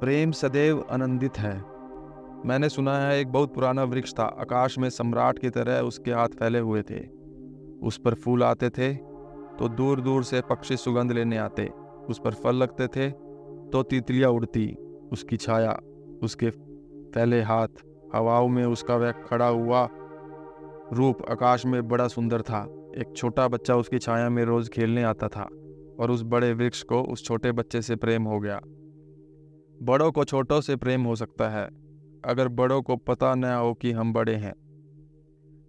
प्रेम सदैव आनंदित है। मैंने सुना है एक बहुत पुराना वृक्ष था, आकाश में सम्राट की तरह उसके हाथ फैले हुए थे। उस पर फूल आते थे तो दूर दूर से पक्षी सुगंध लेने आते। उस पर फल लगते थे तो तितलियां उड़ती। उसकी छाया, उसके फैले हाथ, हवाओं में उसका वह खड़ा हुआ रूप आकाश में बड़ा सुंदर था। एक छोटा बच्चा उसकी छाया में रोज खेलने आता था और उस बड़े वृक्ष को उस छोटे बच्चे से प्रेम हो गया। बड़ों को छोटों से प्रेम हो सकता है अगर बड़ों को पता न हो कि हम बड़े हैं।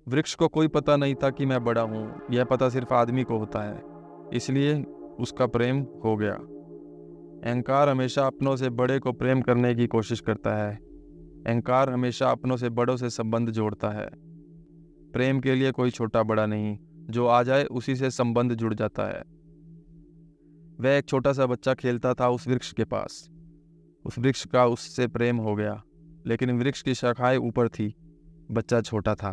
वृक्ष को कोई पता नहीं था कि मैं बड़ा हूँ, यह पता सिर्फ आदमी को होता है, इसलिए उसका प्रेम हो गया। अहंकार हमेशा अपनों से बड़े को प्रेम करने की कोशिश करता है। अहंकार हमेशा अपनों से बड़ों से संबंध जोड़ता है। प्रेम के लिए कोई छोटा बड़ा नहीं, जो आ जाए उसी से संबंध जुड़ जाता है। वह एक छोटा सा बच्चा खेलता था उस वृक्ष के पास। उस वृक्ष का उससे प्रेम हो गया, लेकिन वृक्ष की शाखाएं ऊपर थी, बच्चा छोटा था,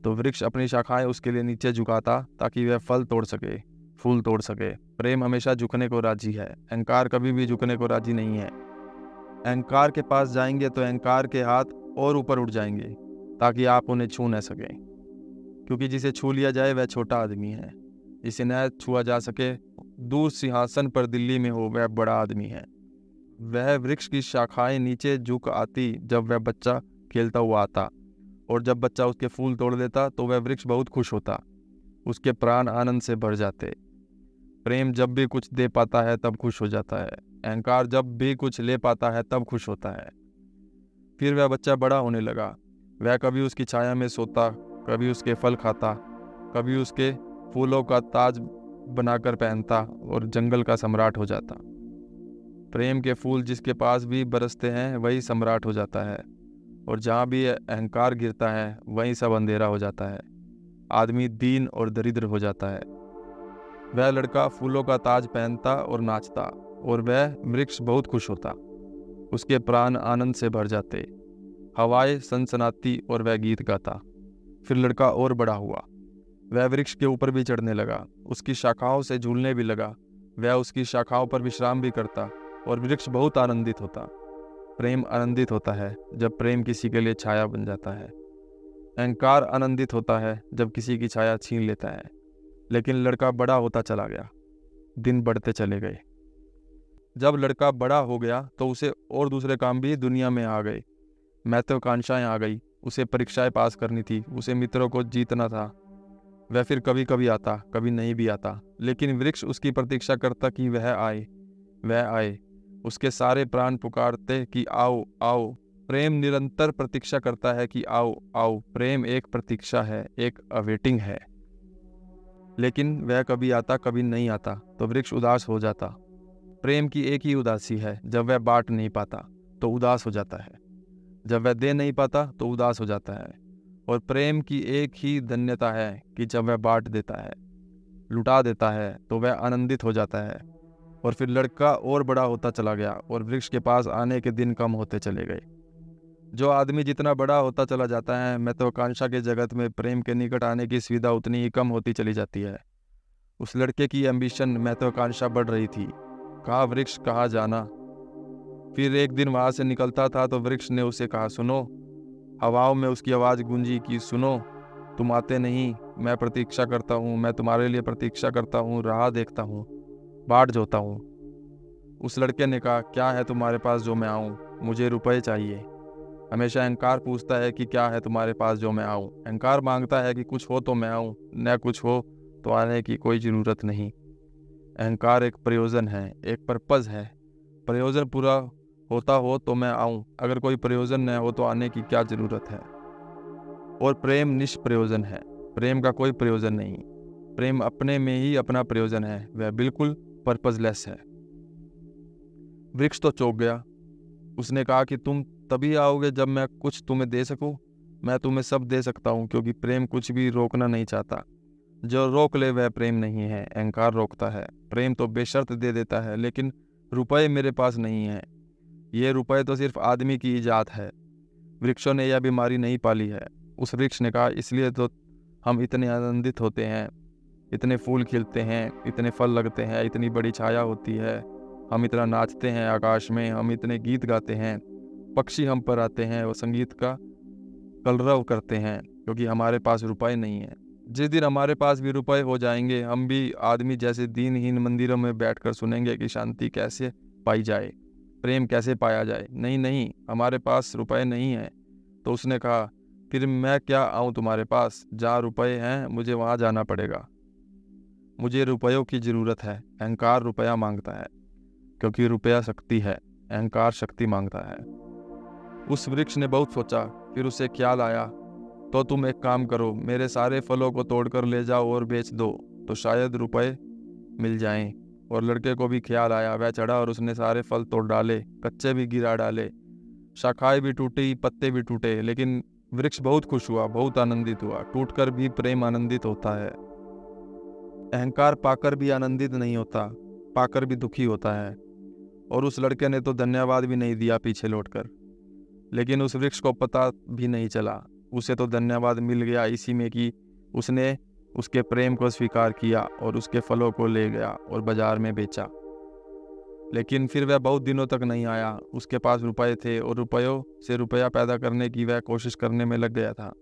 तो वृक्ष अपनी शाखाएं उसके लिए नीचे झुकाता ताकि वह फल तोड़ सके, फूल तोड़ सके। प्रेम हमेशा झुकने को राजी है, अहंकार कभी भी झुकने को राजी नहीं है। अहंकार के पास जाएंगे तो अहंकार के हाथ और ऊपर उठ जाएंगे ताकि आप उन्हें छू न सकें, क्योंकि जिसे छू लिया जाए वह छोटा आदमी है, जिसे न छुआ जा सके दूर सिंहासन पर दिल्ली में हो वह बड़ा आदमी है। वह वृक्ष की शाखाएं नीचे झुक आती जब वह बच्चा खेलता हुआ आता, और जब बच्चा उसके फूल तोड़ देता तो वह वृक्ष बहुत खुश होता, उसके प्राण आनंद से भर जाते। प्रेम जब भी कुछ दे पाता है तब खुश हो जाता है, अहंकार जब भी कुछ ले पाता है तब खुश होता है। फिर वह बच्चा बड़ा होने लगा। वह कभी उसकी छाया में सोता, कभी उसके फल खाता, कभी उसके फूलों का ताज बनाकर पहनता और जंगल का सम्राट हो जाता। प्रेम के फूल जिसके पास भी बरसते हैं वही सम्राट हो जाता है, और जहाँ भी अहंकार गिरता है वहीं सब अंधेरा हो जाता है। आदमी दीन और दरिद्र हो जाता है। वह लड़का फूलों का ताज पहनता और नाचता, और वह वृक्ष बहुत खुश होता, उसके प्राण आनंद से भर जाते। हवाएं सनसनाती और वह गीत गाता। फिर लड़का और बड़ा हुआ, वह वृक्ष के ऊपर भी चढ़ने लगा, उसकी शाखाओं से झूलने भी लगा। वह उसकी शाखाओं पर विश्राम भी करता और वृक्ष बहुत आनंदित होता। प्रेम आनंदित होता है जब प्रेम किसी के लिए छाया बन जाता है। अहंकार आनंदित होता है जब किसी की छाया छीन लेता है। लेकिन लड़का बड़ा होता चला गया, दिन बढ़ते चले गए। जब लड़का बड़ा हो गया तो उसे और दूसरे काम भी दुनिया में आ गए। महत्वाकांक्षाएं आ गई, उसे परीक्षाएं पास करनी थी, उसे मित्रों को जीतना था। वह फिर कभी कभी आता, कभी नहीं भी आता, लेकिन वृक्ष उसकी प्रतीक्षा करता कि वह आए, वह आए। उसके सारे प्राण पुकारते कि आओ आओ। प्रेम निरंतर प्रतीक्षा करता है कि आओ आओ। प्रेम एक प्रतीक्षा है, एक अवेटिंग है। लेकिन वह कभी आता, कभी नहीं आता, तो वृक्ष उदास हो जाता। प्रेम की एक ही उदासी है, जब वह बांट नहीं पाता तो उदास हो जाता है, जब वह दे नहीं पाता तो उदास हो जाता है। और प्रेम की एक ही धन्यता है कि जब वह बांट देता है, लुटा देता है, तो वह आनंदित हो जाता है। और फिर लड़का और बड़ा होता चला गया और वृक्ष के पास आने के दिन कम होते चले गए। जो आदमी जितना बड़ा होता चला जाता है, महत्वाकांक्षा के जगत में प्रेम के निकट आने की सुविधा उतनी ही कम होती चली जाती है। उस लड़के की एम्बिशन, महत्वाकांक्षा बढ़ रही थी। कहाँ वृक्ष, कहाँ जाना। फिर एक दिन वहां से निकलता था तो वृक्ष ने उसे कहा, सुनो। हवाओं में उसकी आवाज गूंजी कि सुनो, तुम आते नहीं, मैं प्रतीक्षा करता हूँ, मैं तुम्हारे लिए प्रतीक्षा करता हूँ, राह देखता हूँ, बाट जोता हूँ। उस लड़के ने कहा, क्या है तुम्हारे पास जो मैं आऊँ? मुझे रुपए चाहिए। हमेशा अहंकार पूछता है कि क्या है तुम्हारे पास जो मैं आऊँ। अहंकार मांगता है कि कुछ हो तो मैं आऊँ, न कुछ हो तो आने की कोई जरूरत नहीं। अहंकार एक प्रयोजन है, एक पर्पज है। प्रयोजन पूरा होता हो तो मैं आऊँ, अगर कोई प्रयोजन न हो तो आने की क्या जरूरत है। और प्रेम निष्प्रयोजन है, प्रेम का कोई प्रयोजन नहीं। प्रेम अपने में ही अपना प्रयोजन है, वह बिल्कुल पर्पजलेस है। वृक्ष तो चौंक गया। उसने कहा कि तुम तभी आओगे जब मैं कुछ तुम्हें दे सकूं। मैं तुम्हें सब दे सकता हूं, क्योंकि प्रेम कुछ भी रोकना नहीं चाहता। जो रोक ले वह प्रेम नहीं है, अहंकार रोकता है। प्रेम तो बेशर्त दे देता है, लेकिन रुपए मेरे पास नहीं है। ये रुपए तो सिर्फ आदमी की इजाद है, वृक्षों ने यह बीमारी नहीं पाली है। उस वृक्ष ने कहा, इसलिए तो हम इतने आनंदित होते हैं, इतने फूल खिलते हैं, इतने फल लगते हैं, इतनी बड़ी छाया होती है, हम इतना नाचते हैं आकाश में, हम इतने गीत गाते हैं, पक्षी हम पर आते हैं और संगीत का कलरव करते हैं, क्योंकि हमारे पास रुपए नहीं है। जिस दिन हमारे पास भी रुपए हो जाएंगे, हम भी आदमी जैसे दीनहीन मंदिरों में बैठकर सुनेंगे कि शांति कैसे पाई जाए, प्रेम कैसे पाया जाए। नहीं नहीं, हमारे पास रुपए नहीं है। तो उसने कहा, फिर मैं क्या आऊँ तुम्हारे पास? जहाँ रुपए हैं मुझे वहाँ जाना पड़ेगा। मुझे रुपयों की ज़रूरत है। अहंकार रुपया मांगता है, क्योंकि रुपया शक्ति है, अहंकार शक्ति मांगता है। उस वृक्ष ने बहुत सोचा, फिर उसे ख्याल आया, तो तुम एक काम करो, मेरे सारे फलों को तोड़कर ले जाओ और बेच दो, तो शायद रुपए मिल जाएं। और लड़के को भी ख्याल आया, वह चढ़ा और उसने सारे फल तोड़ डाले, कच्चे भी गिरा डाले, शाखाएं भी टूटी, पत्ते भी टूटे, लेकिन वृक्ष बहुत खुश हुआ, बहुत आनंदित हुआ। टूटकर भी प्रेम आनंदित होता है। अहंकार पाकर भी आनंदित नहीं होता, पाकर भी दुखी होता है। और उस लड़के ने तो धन्यवाद भी नहीं दिया पीछे लौटकर, लेकिन उस वृक्ष को पता भी नहीं चला। उसे तो धन्यवाद मिल गया इसी में कि उसने उसके प्रेम को स्वीकार किया और उसके फलों को ले गया और बाजार में बेचा। लेकिन फिर वह बहुत दिनों तक नहीं आया। उसके पास रुपए थे और रुपयों से रुपया पैदा करने की वह कोशिश करने में लग गया था।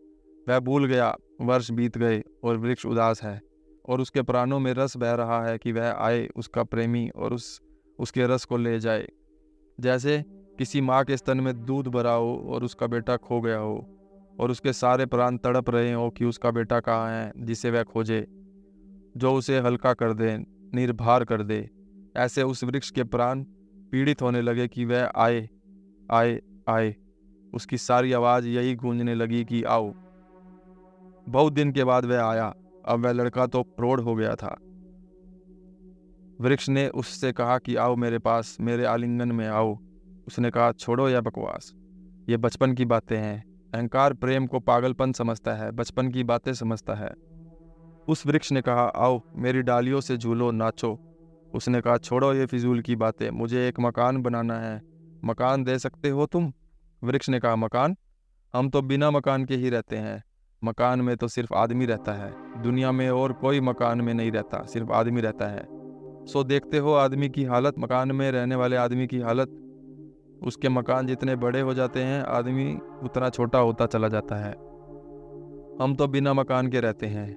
वह भूल गया, वर्ष बीत गए और वृक्ष उदास है और उसके प्राणों में रस बह रहा है कि वह आए उसका प्रेमी और उसके रस को ले जाए। जैसे किसी माँ के स्तन में दूध भरा हो और उसका बेटा खो गया हो और उसके सारे प्राण तड़प रहे हो कि उसका बेटा कहाँ है, जिसे वह खोजे, जो उसे हल्का कर दे, निर्भर कर दे। ऐसे उस वृक्ष के प्राण पीड़ित होने लगे कि वह आए आए आए। उसकी सारी आवाज़ यही गूंजने लगी कि आओ। बहुत दिन के बाद वह आया। अब वह लड़का तो प्रौढ़ हो गया था। वृक्ष ने उससे कहा कि आओ मेरे पास, मेरे आलिंगन में आओ। उसने कहा, छोड़ो यह बकवास, ये बचपन की बातें हैं। अहंकार प्रेम को पागलपन समझता है, बचपन की बातें समझता है। उस वृक्ष ने कहा, आओ मेरी डालियों से झूलो, नाचो। उसने कहा, छोड़ो ये फिजूल की बातें, मुझे एक मकान बनाना है। मकान दे सकते हो तुम? वृक्ष ने कहा, मकान? हम तो बिना मकान के ही रहते हैं। मकान में तो सिर्फ आदमी रहता है, दुनिया में और कोई मकान में नहीं रहता, सिर्फ आदमी रहता है। सो देखते हो आदमी की हालत, मकान में रहने वाले आदमी की हालत। उसके मकान जितने बड़े हो जाते हैं, आदमी उतना छोटा होता चला जाता है। हम तो बिना मकान के रहते हैं।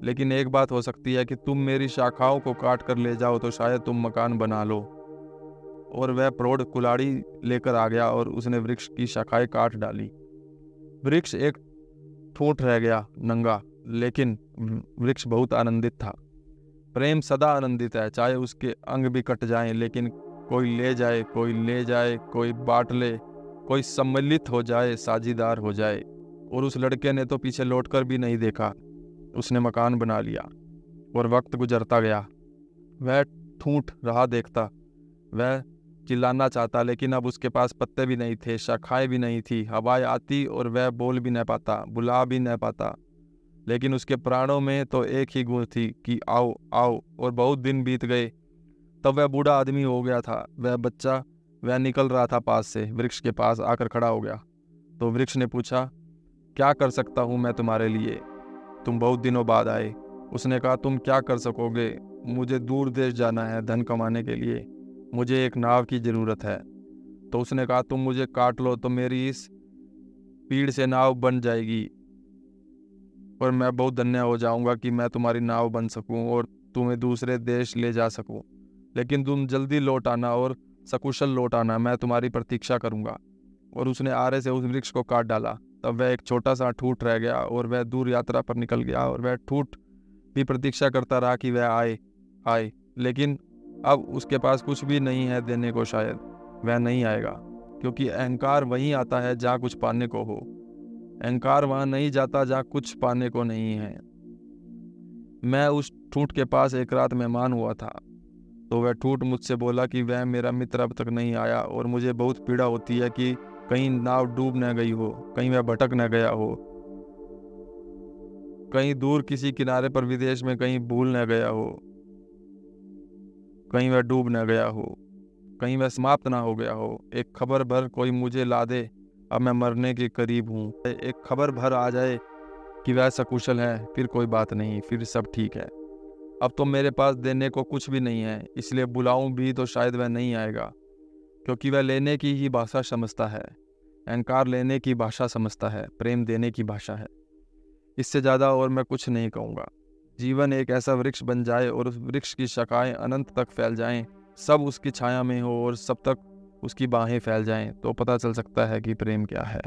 लेकिन एक बात हो सकती है कि तुम मेरी शाखाओं को काट कर ले जाओ तो शायद तुम मकान बना लो। और वह प्रौढ़ कुल्हाड़ी लेकर आ गया और उसने वृक्ष की शाखाएं काट डाली। वृक्ष एक ठूंठ रह गया, नंगा, लेकिन वृक्ष बहुत आनंदित था। प्रेम सदा आनंदित है, चाहे उसके अंग भी कट जाएं, लेकिन कोई ले जाए, कोई ले जाए, कोई बांट ले, कोई सम्मिलित हो जाए, साझीदार हो जाए। और उस लड़के ने तो पीछे लौटकर भी नहीं देखा। उसने मकान बना लिया और वक्त गुजरता गया। वह ठूंठ रहा देखता। वह चिल्लाना चाहता, लेकिन अब उसके पास पत्ते भी नहीं थे, शाखाएं भी नहीं थी। हवाएं आती और वह बोल भी न पाता, बुला भी न पाता। लेकिन उसके प्राणों में तो एक ही गूंज थी कि आओ आओ। और बहुत दिन बीत गए। तब वह बूढ़ा आदमी हो गया था। वह निकल रहा था पास से, वृक्ष के पास आकर खड़ा हो गया। तो वृक्ष ने पूछा, क्या कर सकता हूँ मैं तुम्हारे लिए? तुम बहुत दिनों बाद आए। उसने कहा, तुम क्या कर सकोगे? मुझे दूर देश जाना है धन कमाने के लिए, मुझे एक नाव की ज़रूरत है। तो उसने कहा, तुम मुझे काट लो तो मेरी इस पीड़ से नाव बन जाएगी और मैं बहुत धन्य हो जाऊंगा कि मैं तुम्हारी नाव बन सकूं और तुम्हें दूसरे देश ले जा सकूं। लेकिन तुम जल्दी लौट आना और सकुशल लौट आना, मैं तुम्हारी प्रतीक्षा करूंगा। और उसने आरे से उस वृक्ष को काट डाला। तब वह एक छोटा सा ठूंठ रह गया और वह दूर यात्रा पर निकल गया। और वह ठूंठ भी प्रतीक्षा करता रहा कि वह आए। लेकिन अब उसके पास कुछ भी नहीं है देने को। शायद वह नहीं आएगा, क्योंकि अहंकार वहीं आता है जहाँ कुछ पाने को हो। अहंकार वहाँ नहीं जाता जहाँ कुछ पाने को नहीं है। मैं उस ठूंठ के पास एक रात मेहमान हुआ था। तो वह ठूंठ मुझसे बोला कि वह मेरा मित्र अब तक नहीं आया और मुझे बहुत पीड़ा होती है कि कहीं नाव डूब न गई हो, कहीं वह भटक न गया हो, कहीं दूर किसी किनारे पर विदेश में कहीं भूल न गया हो, कहीं वह डूब न गया हो, कहीं वह समाप्त ना हो गया हो। एक खबर भर कोई मुझे ला दे, अब मैं मरने के करीब हूँ। एक खबर भर आ जाए कि वह सकुशल है, फिर कोई बात नहीं, फिर सब ठीक है। अब तो मेरे पास देने को कुछ भी नहीं है, इसलिए बुलाऊं भी तो शायद वह नहीं आएगा, क्योंकि वह लेने की ही भाषा समझता है। अहंकार लेने की भाषा समझता है, प्रेम देने की भाषा है। इससे ज़्यादा और मैं कुछ नहीं कहूँगा। जीवन एक ऐसा वृक्ष बन जाए और उस वृक्ष की शाखाएं अनंत तक फैल जाएं, सब उसकी छाया में हो और सब तक उसकी बाहें फैल जाएं, तो पता चल सकता है कि प्रेम क्या है।